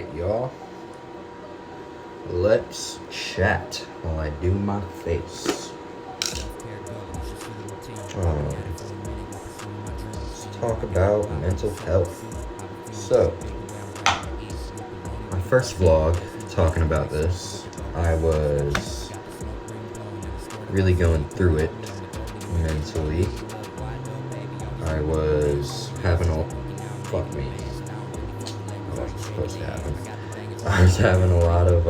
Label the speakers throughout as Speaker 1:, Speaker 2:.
Speaker 1: Alright, y'all. Let's chat while I do my face. Let's talk about mental health. So, my first vlog talking about this, I was really going through it mentally. I was having fuck me. What was supposed to happen? I was having a lot of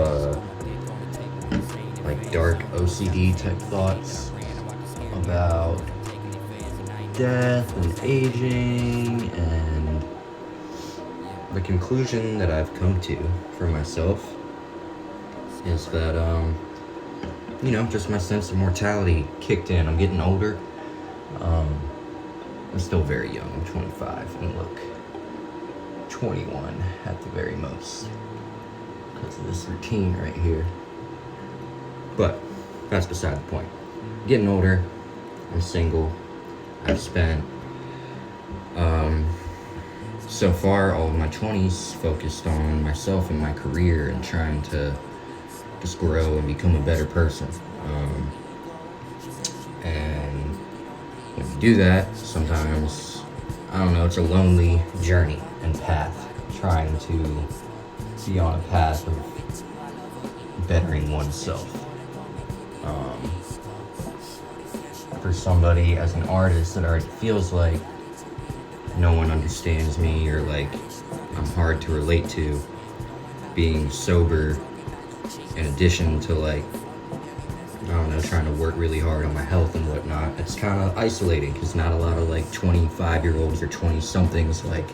Speaker 1: like dark OCD type thoughts about death and aging, and the conclusion that I've come to for myself is that just my sense of mortality kicked in. I'm getting older. I'm still very young. I'm 25 and look 21 at the very most because of this routine right here. But that's beside the point. Getting older. I'm single. I've spent so far all of my 20s focused on myself and my career and trying to just grow and become a better person. And when you do that, sometimes, I don't know, it's a lonely journey and path, trying to be on a path of bettering oneself. For somebody as an artist that already feels like no one understands me, or like I'm hard to relate to, being sober in addition to like, I don't know, trying to work really hard on my health and whatnot, it's kind of isolating because not a lot of like 25-year-olds or 20-somethings, like,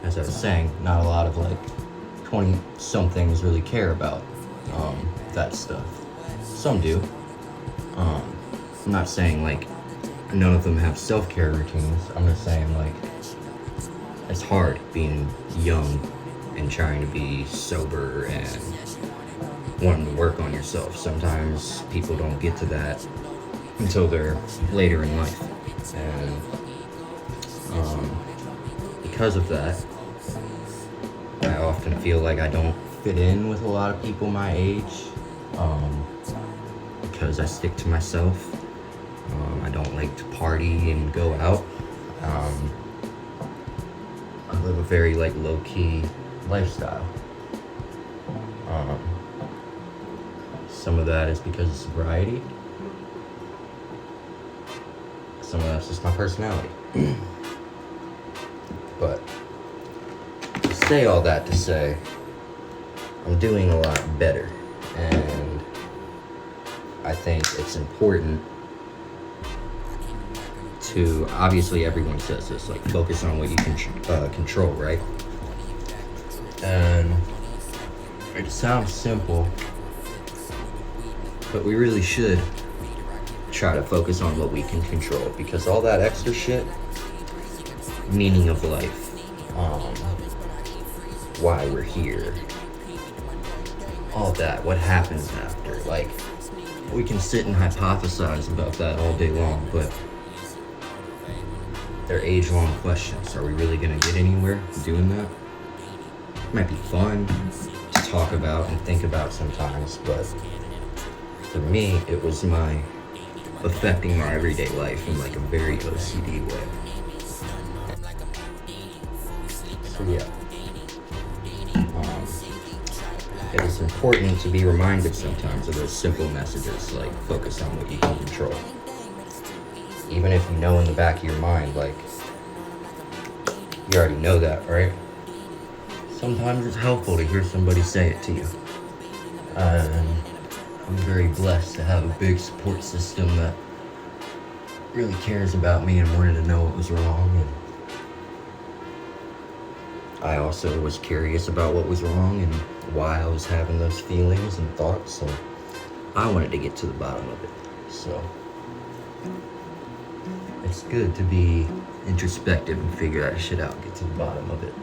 Speaker 1: as I was saying, not a lot of like 20-somethings really care about that stuff. Some do. I'm not saying like none of them have self-care routines. I'm just saying like it's hard being young and trying to be sober and wanting to work on yourself. Sometimes people don't get to that until they're later in life, and because of that, I often feel like I don't fit in with a lot of people my age, because I stick to myself. I don't like to party and go out. I live a very like low-key lifestyle. Some of that is because of sobriety. Some of that's just my personality. But to say all that to say, I'm doing a lot better, and I think it's important to, obviously everyone says this, like focus on what you can control, right? And it sounds simple, but we really should try to focus on what we can control, because all that extra shit, meaning of life, why we're here, all that, what happens after, like, we can sit and hypothesize about that all day long, but they're age-long questions. Are we really gonna get anywhere doing that? It might be fun to talk about and think about sometimes, but for me, it was affecting my everyday life in like a very OCD way. So yeah, it is important to be reminded sometimes of those simple messages, like focus on what you can control. Even if you know in the back of your mind, like, you already know that, right? Sometimes it's helpful to hear somebody say it to you. And I'm very blessed to have a big support system that really cares about me and wanted to know what was wrong. And I also was curious about what was wrong and why I was having those feelings and thoughts, so I wanted to get to the bottom of it. So it's good to be introspective and figure that shit out, get to the bottom of it.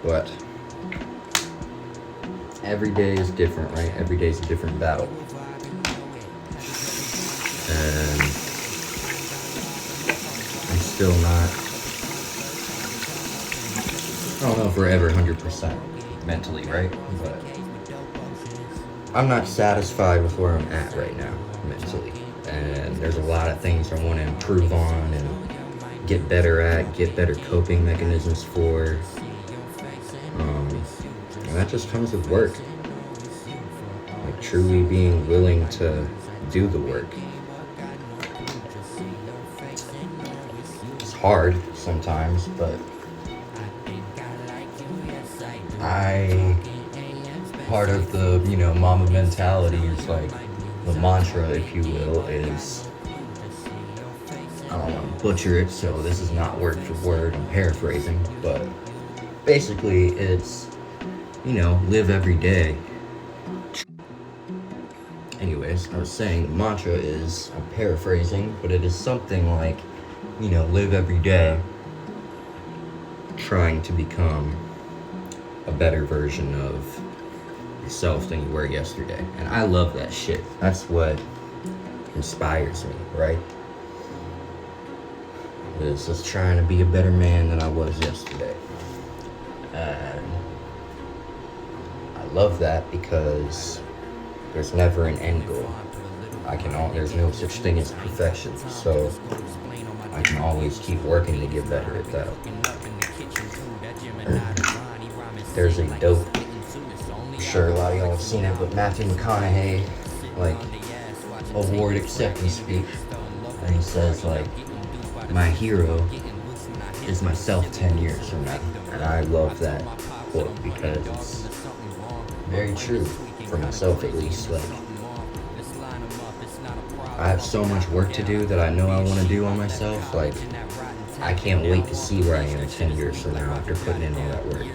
Speaker 1: But every day is different, right? Every day is a different battle. and I'm still not, I don't know if we're ever 100% mentally, right? But I'm not satisfied with where I'm at right now, mentally. And there's a lot of things I want to improve on and get better at, get better coping mechanisms for. And that just comes with work. Like truly being willing to do the work. It's hard sometimes, but part of the, mama mentality is like, the mantra, if you will, is, I don't want to butcher it, so this is not word for word, I'm paraphrasing, but basically it's, live every day. Anyways, I was saying the mantra is, I'm paraphrasing, but it is something like, live every day trying to become a better version of yourself than you were yesterday. And I love that shit. That's what inspires me, right? Is just trying to be a better man than I was yesterday. And I love that because there's never an end goal. There's no such thing as perfection, so I can always keep working to get better at that. There's a dope, I'm sure a lot of y'all have seen it, but Matthew McConaughey, award acceptance speech, and he says, my hero is myself 10 years from now. And I love that quote because it's very true, for myself at least. I have so much work to do that I know I want to do on myself. I can't wait to see where I am 10 years from now after putting in all that work.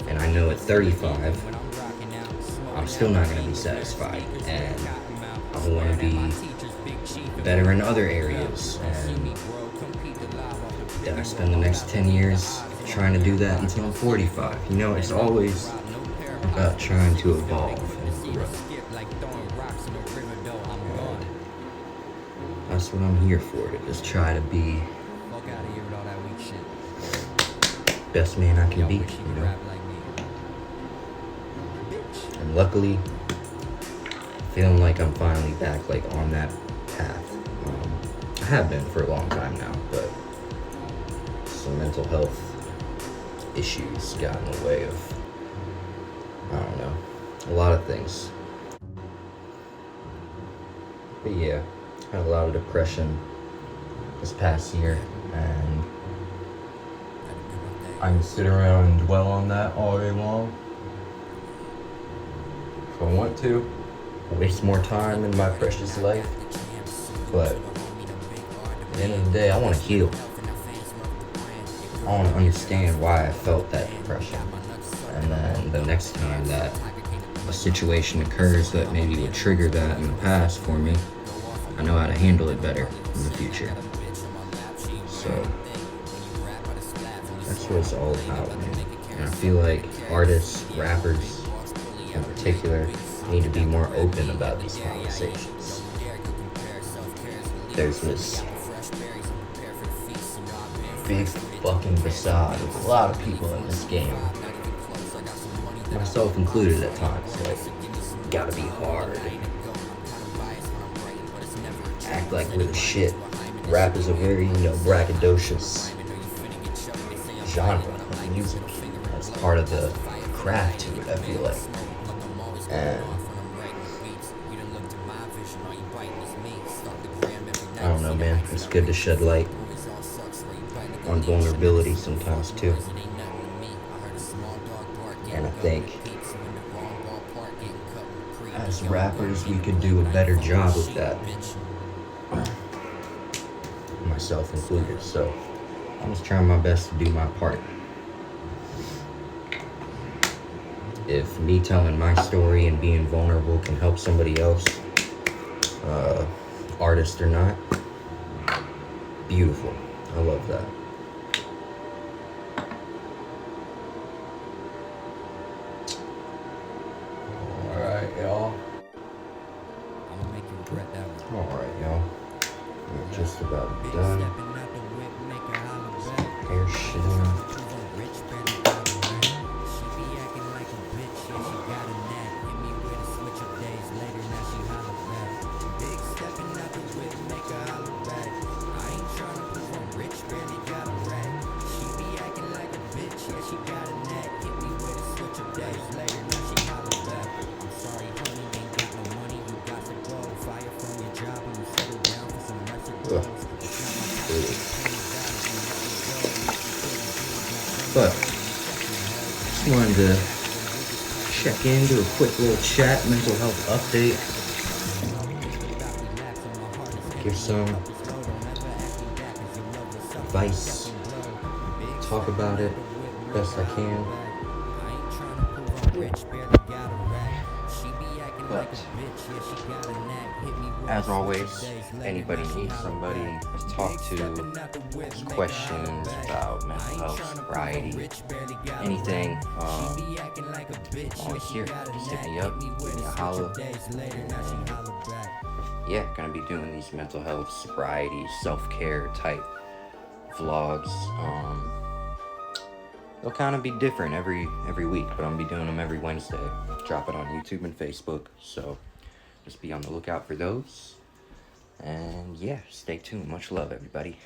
Speaker 1: And I know at 35, I'm still not going to be satisfied. And I want to be better in other areas. And then I spend the next 10 years trying to do that until I'm 45. It's always about trying to evolve and grow. And that's what I'm here for, to just try to be best man I can be, And luckily, feeling like I'm finally back, on that path. I have been for a long time now, but some mental health issues got in the way of, I don't know, a lot of things. But yeah, had a lot of depression this past year, and I can sit around and dwell on that all day long if I want to, waste more time in my precious life. But at the end of the day, I want to heal. I want to understand why I felt that depression. And then the next time that a situation occurs that maybe would trigger that in the past for me, I know how to handle it better in the future. So that's what it's all about, man. And I feel like artists, rappers in particular, need to be more open about these conversations. There's this big fucking facade of a lot of people in this game, myself included at times, gotta be hard, act like we're the shit. Rap is a very, braggadocious genre of music. That's part of the craft to it, I feel like. And I don't know, man. It's good to shed light on vulnerability sometimes too. And I think as rappers, we could do a better job with that. Myself included. So I'm just trying my best to do my part. If me telling my story and being vulnerable can help somebody else, artist or not, beautiful. I love that. Alright, y'all. about done. Hair shit on. Ugh. But just wanted to check in, do a quick little chat, mental health update, give some advice, talk about it best I can. But as always, anybody needs somebody to talk to, has questions about mental health, sobriety, anything, always here. Just hit me up, give me a holler. And yeah, gonna be doing these mental health, sobriety, self-care type vlogs. They'll kind of be different every week, but I'm gonna be doing them every Wednesday. Drop it on YouTube and Facebook, so just be on the lookout for those. And yeah, stay tuned. Much love, everybody.